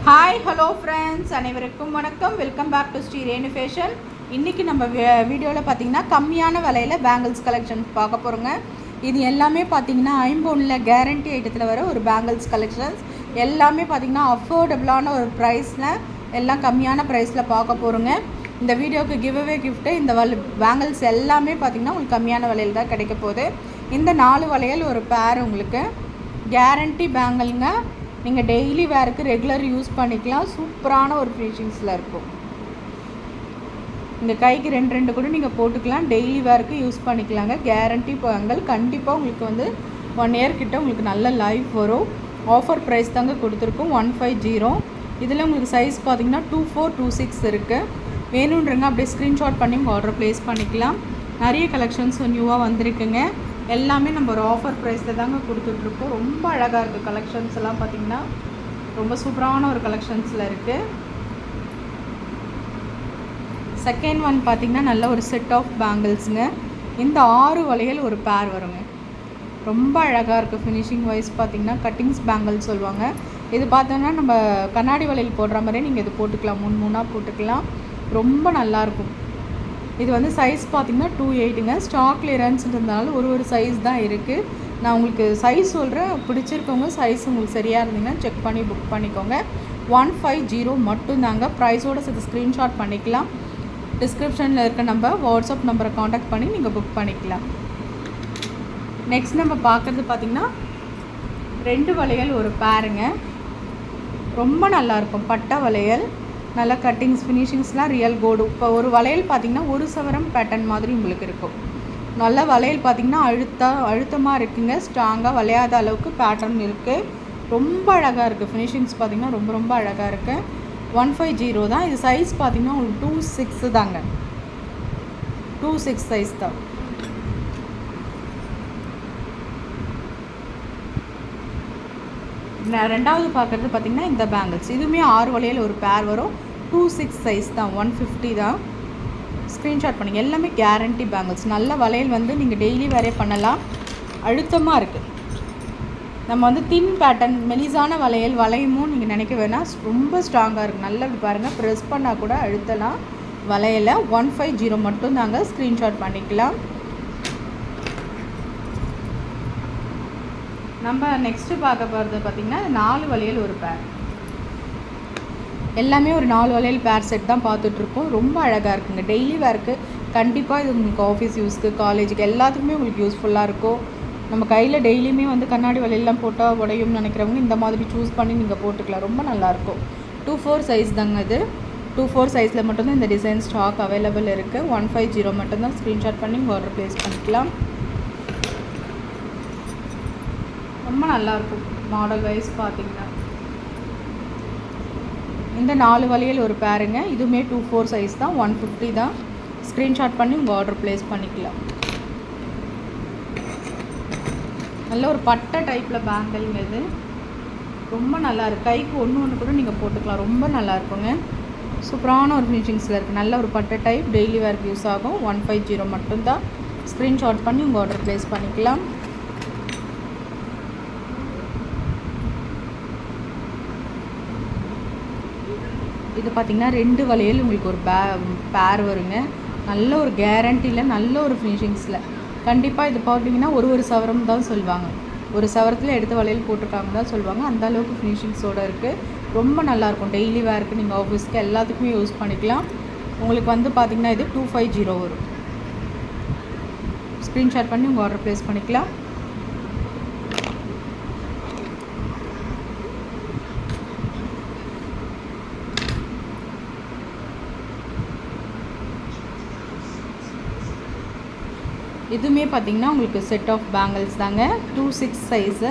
Hi hello friends, அனைவருக்கும் வணக்கம். Welcome back to Sri Renu fashion. இன்றைக்கி நம்ம வீடியோவில் பார்த்திங்கன்னா கம்மியான விலையில் பேங்கிள்ஸ் கலெக்ஷன்ஸ் பார்க்க போகிறோங்க. இது எல்லாமே பார்த்திங்கன்னா ஐம்பொன்னில் கேரண்டி ஐட்டத்தில் வர ஒரு பேங்கிள்ஸ் கலெக்ஷன்ஸ். எல்லாமே பார்த்திங்கன்னா அஃபோர்டபுளான ஒரு ப்ரைஸில் எல்லாம் கம்மியான ப்ரைஸில் பார்க்க போகிறோங்க. இந்த வீடியோவுக்கு கிவ்அவே கிஃப்ட்டு இந்த பேங்கிள்ஸ் எல்லாமே பார்த்திங்கன்னா உங்களுக்கு கம்மியான விலையில் தான் கிடைக்க போகுது. இந்த 4 வளையல் ஒரு பேர் உங்களுக்கு கேரண்டி பேங்கிள்ங்க. நீங்கள் டெய்லி வேருக்கு ரெகுலர் யூஸ் பண்ணிக்கலாம். சூப்பரான ஒரு ஃபினிஷிங்ஸில் இருக்கும். இந்த கைக்கு 2 கூட நீங்கள் போட்டுக்கலாம். டெய்லி வேருக்கு யூஸ் பண்ணிக்கலாங்க. Guarantee bangle. கண்டிப்பாக உங்களுக்கு 1 இயர் கிட்ட உங்களுக்கு நல்ல லைஃப் வரும். ஆஃபர் ப்ரைஸ் தாங்க கொடுத்துருக்கோம் 150. இதில் உங்களுக்கு சைஸ் பார்த்திங்கன்னா 24, 26 இருக்குது. வேணுன்றங்க அப்படியே ஸ்க்ரீன்ஷாட் பண்ணி உங்கள் ஆர்டர் ப்ளேஸ் பண்ணிக்கலாம். நிறைய கலெக்ஷன்ஸ் நியூவாக வந்திருக்குங்க. எல்லாமே நம்ம ஒரு ஆஃபர் ப்ரைஸில் தாங்க கொடுத்துட்ருக்கோம். ரொம்ப அழகாக இருக்குது. கலெக்ஷன்ஸ் எல்லாம் பார்த்திங்கன்னா ரொம்ப சூப்பரான ஒரு கலெக்ஷன்ஸில் இருக்குது. செகண்ட் ஒன் பார்த்திங்கன்னா நல்ல ஒரு செட் ஆஃப் பேங்கிள்ஸுங்க. இந்த 6 வளையல் ஒரு பேர் வருங்க. ரொம்ப அழகாக இருக்குது. ஃபினிஷிங் வைஸ் பார்த்திங்கன்னா கட்டிங்ஸ் பேங்கிள்ஸ் சொல்லுவாங்க. இது பார்த்தோன்னா நம்ம கண்ணாடி வளையல் போடுற மாதிரியே நீங்கள் இது போட்டுக்கலாம். 3 போட்டுக்கலாம். ரொம்ப நல்லாயிருக்கும். இது சைஸ் பார்த்திங்கன்னா 28ங்க. ஸ்டாக் கிளியரன்ஸ்ன்றதுனால ஒரு சைஸ் தான் இருக்குது. நான் உங்களுக்கு சைஸ் சொல்கிறேன். பிடிச்சிருக்கவங்க சைஸ் உங்களுக்கு சரியாக இருந்தீங்கன்னா செக் பண்ணி புக் பண்ணிக்கோங்க. 150 மட்டும்தாங்க. ப்ரைஸோடு சேர்த்து ஸ்க்ரீன்ஷாட் பண்ணிக்கலாம். டிஸ்கிரிப்ஷனில் இருக்க வாட்ஸ்அப் நம்பரை காண்டாக்ட் பண்ணி நீங்கள் புக் பண்ணிக்கலாம். நெக்ஸ்ட் நம்ம பார்க்குறது பார்த்திங்கன்னா 2 வளையல் ஒரு பேருங்க. ரொம்ப நல்லாயிருக்கும். பட்டை வளையல், நல்லா கட்டிங்ஸ் ஃபினிஷிங்ஸ்லாம் ரியல் கோல்டு. இப்போ ஒரு வளையல் பார்த்திங்கன்னா 1 சவரம் பேட்டர்ன் மாதிரி உங்களுக்கு இருக்கும். நல்ல வளையல் பார்த்திங்கன்னா அழுத்தமாக இருக்குங்க. ஸ்ட்ராங்காக வளையாத அளவுக்கு பேட்டர்ன் இருக்குது. ரொம்ப அழகாக இருக்குது. ஃபினிஷிங்ஸ் பார்த்திங்கன்னா ரொம்ப அழகாக இருக்குது. 150 தான். இது சைஸ் பார்த்திங்கன்னா உங்களுக்கு 26 தாங்க. 26 சைஸ் தான். ரெண்டாவது பார்க்குறது பார்த்திங்கன்னா இந்த பேங்கிள்ஸ். இதுவுமே 6 வளையல் ஒரு பேர் வரும். 26 சைஸ் தான். 150 தான். ஸ்க்ரீன்ஷாட் பண்ணுங்க. எல்லாமே கேரண்டி பேங்கிள்ஸ். நல்ல வளையல் நீங்கள் டெய்லி வேரே பண்ணலாம். அழுத்தமாக இருக்குது. நம்ம தின் பேட்டர்ன் மெலிசான வளையமும் நீங்கள் நினைக்க வேணாம். ரொம்ப ஸ்ட்ராங்காக இருக்குது. நல்லா இப்படி பாருங்கள். ப்ரெஸ் பண்ணால் கூட அழுத்தலாம் வளையலை. 150 மட்டும்தாங்க. ஸ்க்ரீன்ஷாட் பண்ணிக்கலாம். நம்ம நெக்ஸ்ட்டு பார்க்க போகிறது பார்த்திங்கன்னா 4 வளையல் ஒரு பேர். எல்லாமே ஒரு 4 வளையல் பேர் செட் தான் பார்த்துட்ருக்கோம். ரொம்ப அழகாக இருக்குங்க. டெய்லி வேருக்கு கண்டிப்பாக இது உங்களுக்கு ஆஃபீஸ் யூஸ்க்கு, காலேஜுக்கு எல்லாத்துக்குமே உங்களுக்கு யூஸ்ஃபுல்லாக இருக்கும். நம்ம கையில் டெய்லியுமே கண்ணாடி வளையல்லாம் போட்டால் உடையும்னு நினைக்கிறவங்க இந்த மாதிரி சூஸ் பண்ணி நீங்கள் போட்டுக்கலாம். ரொம்ப நல்லாயிருக்கும். 24 சைஸ் தாங்க இது. 24 சைஸில் மட்டும்தான் இந்த டிசைன் ஸ்டாக் அவைலபிள் இருக்குது. 150 மட்டும்தான். ஸ்க்ரீன்ஷாட் பண்ணி ஆர்டர் ப்ளேஸ் பண்ணிக்கலாம். ரொம்ப நல்லாயிருக்கும். மாடல் வைஸ் பார்த்திங்கன்னா இந்த 4 வளையல் ஒரு பேருங்க. இதுவுமே 24 சைஸ் தான். 150 தான். ஸ்க்ரீன்ஷாட் பண்ணி உங்கள் ஆர்டர் ப்ளேஸ் பண்ணிக்கலாம். நல்ல ஒரு பட்டை டைப்பில் பேங்கிள்ங்க இது. ரொம்ப நல்லாயிருக்கு. கைக்கு ஒன்று கூட நீங்கள் போட்டுக்கலாம். ரொம்ப நல்லாயிருக்குங்க. சூப்பரான ஒரு ஃபினிஷிங்ஸில் இருக்குது. நல்ல ஒரு பட்டை டைப். டெய்லி வேர்க்கு யூஸ் ஆகும். 150 மட்டும்தான். ஸ்க்ரீன்ஷாட் பண்ணி உங்கள் ஆர்டர் ப்ளேஸ் பண்ணிக்கலாம். இது பார்த்திங்கன்னா 2 வளையல் உங்களுக்கு ஒரு பேர் வருங்க. நல்ல ஒரு கேரண்டியில், நல்ல ஒரு ஃபினிஷிங்ஸில். கண்டிப்பாக இது பார்த்தீங்கன்னா ஒரு சவரம் தான் சொல்லுவாங்க. ஒரு சவரத்தில் எடுத்து வளையல் போட்டிருக்காங்க தான் சொல்லுவாங்க. அந்த அளவுக்கு ஃபினிஷிங்ஸோடு இருக்குது. ரொம்ப நல்லாயிருக்கும். டெய்லி வேருக்கு நீங்கள் ஆஃபீஸ்க்கு எல்லாத்துக்குமே யூஸ் பண்ணிக்கலாம். உங்களுக்கு பார்த்திங்கன்னா இது 250 வரும். ஸ்க்ரீன்ஷாட் பண்ணி உங்கள் ஆர்டர் ப்ளேஸ் பண்ணிக்கலாம். இதுவுமே பார்த்திங்கன்னா உங்களுக்கு செட் ஆஃப் பேங்கிள்ஸ் தாங்க. 26 சைஸு.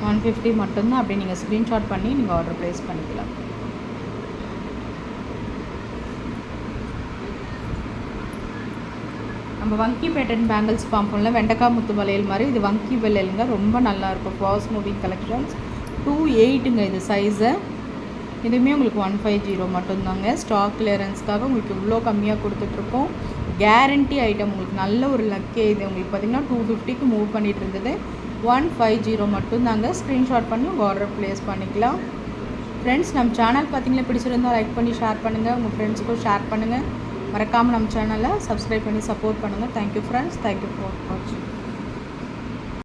150 மட்டும்தான். அப்படி நீங்கள் ஸ்க்ரீன்ஷாட் பண்ணி நீங்கள் ஆர்டர் ப்ளேஸ் பண்ணிக்கலாம். நம்ம வங்கி பேட்டர்ன் பேங்கிள்ஸ் பார்ப்போம்ல, வெண்டைக்காய் முத்து வளையல் மாதிரி. இது வங்கி வளையலுங்க. ரொம்ப நல்லாயிருக்கும். Fast moving collections. 28ங்க இது சைஸு. இதுவுமே உங்களுக்கு 150 மட்டும்தாங்க. ஸ்டாக் கிளியரன்ஸ்க்காக உங்களுக்கு இவ்வளோ கம்மியாக கொடுத்துட்ருக்கோம். Guarantee item. உங்களுக்கு நல்ல ஒரு லக்கே இது. உங்களுக்கு பார்த்திங்கன்னா 250க்கு மூவ் பண்ணிகிட்டு இருந்தது. 150 மட்டும்தாங்க. ஸ்க்ரீன்ஷாட் பண்ணி உங்கள் ஆர்டர் ப்ளேஸ் பண்ணிக்கலாம். ஃப்ரெண்ட்ஸ் நம்ம சேனல் பார்த்தீங்கன்னா பிடிச்சிருந்தால் லைக் பண்ணி ஷேர் பண்ணுங்கள், உங்கள் ஃப்ரெண்ட்ஸுக்கும் ஷேர் பண்ணுங்கள். மறக்காமல் நம்ம சேனலை சப்ஸ்கிரைப் பண்ணி சப்போர்ட் பண்ணுங்கள். தேங்க்யூ ஃப்ரெண்ட்ஸ், தேங்க்யூ ஃபார் வாட்சிங்.